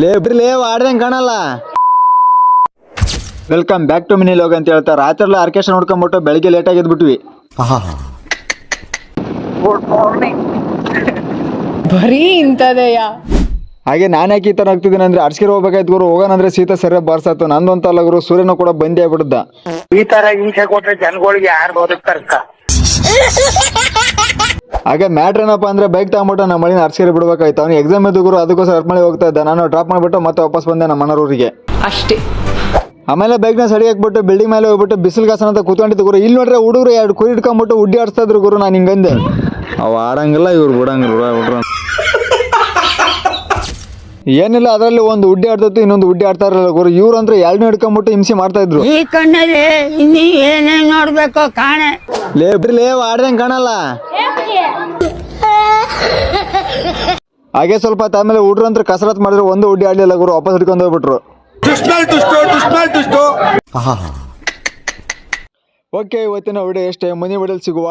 ಲೇ ಆಡ್ದಂಗೆ ಕಾಣಲ್ಲ. Welcome back to mini ಲೋಗ್ ಅಂತ ಹೇಳ್ತಾರೆ. ರಾತ್ರಿ ಆರ್ಕೆಸ್ಟ್ರಾ ನೋಡ್ಕೊಂಡ್ಬಿಟ್ಟು ಬೆಳಿಗ್ಗೆ ಲೇಟ್ ಆಗಿದ್ಬಿಟ್ವಿ. Good morning. ಬರೀ ಇಂಥದೆಯಾ? ಹಾಗೆ ನಾನು ಯಾಕೆ ಈ ಥರ ಆಗ್ತಿದ್ದೀನಿ ಅಂದ್ರೆ ಅರ್ಸ್ಕೆರೆ ಹೋಗ್ಬೇಕಾಯ್ತು ಗುರು. ಹೋಗೋಣಂದ್ರೆ ಸೀತಾ ಸರಿಯಾಗಿ ಬಾರ್ಸಾತು. ನಂದಂತಲ್ಲ ಗುರು, ಸೂರ್ಯನ ಕೂಡ ಬಂದಿ ಆಗ್ಬಿಡ್ದ. ಈ ತರ ಹಿಂಸೆ ಕೊಟ್ರೆ ಜನಗಳಿಗೆ ಯಾರು ಬದುಕ್ತಾರಕ್ಕ? ಹಾಗೆ ಮ್ಯಾಟ್ರ್ ಏನಪ್ಪ ಅಂದ್ರೆ ಬೈಕ್ ತಗೊಂಡ್ಬಿಟ್ಟು ನಮ್ಮ ಮಳಿನ ಅರ್ಸ್ಕೆರೆ ಬಿಡ್ಬೇಕಾಯ್ತು. ಅವ್ನು ಎಕ್ಸಾಮ್ ಇದ್ದು ಗುರು, ಅದಕ್ಕೋಸ್ಕರ ಅರ್ಮಳಿ ಹೋಗ್ತಾ ಇದ್ದ. ನಾನು ಡ್ರಾಪ್ ಮಾಡಿಬಿಟ್ಟು ಮತ್ತೆ ವಾಪಸ್ ಬಂದೆ ನಮ್ಮ ಮನರೂರಿಗೆ. ಅಷ್ಟೇ. ಆಮೇಲೆ ಬೈಕ್ನ ಸಡಿ ಹಾಕ್ಬಿಟ್ಟು ಬಿಲ್ಡಿಂಗ್ ಮೇಲೆ ಹೋಗ್ಬಿಟ್ಟು ಬಿಸಿಲು ಗಾಸನ ಅಂತ ಕೂತ್ಕೊಂಡಿದ್ದು ಗುರು. ಇಲ್ಲಿ ನೋಡ್ರೆ ಹುಡುಗರು 2 ಕುರಿ ಇಟ್ಕೊಂಡ್ಬಿಟ್ಟು ಉಡ್ಡಿ ಆಡಿಸ್ತಾ ಇದ್ರು ಗುರು. ನಾನು ಹಿಂಗಂದೆ, ಅವು ಆಡಂಗಿಲ್ಲ ಇವ್ರು ಬಿಡಂಗಿಲ್ಲ ಹುಡ್ರ. ಏನಿಲ್ಲ, ಅದರಲ್ಲಿ ಒಂದು ಉಡ್ಡಿ ಆಡ್ತತ್ತು, ಇನ್ನೊಂದು ಉಡ್ಡಿ ಆಡ್ತಾ ಇರಲಿಲ್ಲ ಗುರು. ಇವ್ರು ಅಂದ್ರೆ 2 ಹಿಡ್ಕೊಂಡ್ಬಿಟ್ಟು ಹಿಂಸೆ ಮಾಡ್ತಾ ಇದ್ರು. ಈ ಕಣ್ಣಲ್ಲಿ ಇನ್ನೀ ಏನೇನ್ ನೋಡ್ಬೇಕೋ ಕಾಣೆ. ಲೇ ಆಡ್ದಂಗೆ ಕಾಣಲ್ಲ. ಹಾಗೆ ಸ್ವಲ್ಪ ಹೊತ್ತು ಆಮೇಲೆ ಹುಡ್ರು ಅಂತ ಕಸರತ್ ಮಾಡಿದ್ರು, ಒಂದು ಉಡ್ಡಿ ಆಡ್ಲಿಲ್ಲ ಗುರು. ವಾಪಸ್ ಹಿಡ್ಕೊಂಡು ಹೋಗ್ಬಿಟ್ರು. ಓಕೆ, ಇವತ್ತಿನ ವಿಡಿಯೋ ಎಷ್ಟೇ, ಮುಂದಿನ ವಿಡಿಯೋಲಿ ಸಿಗುವ.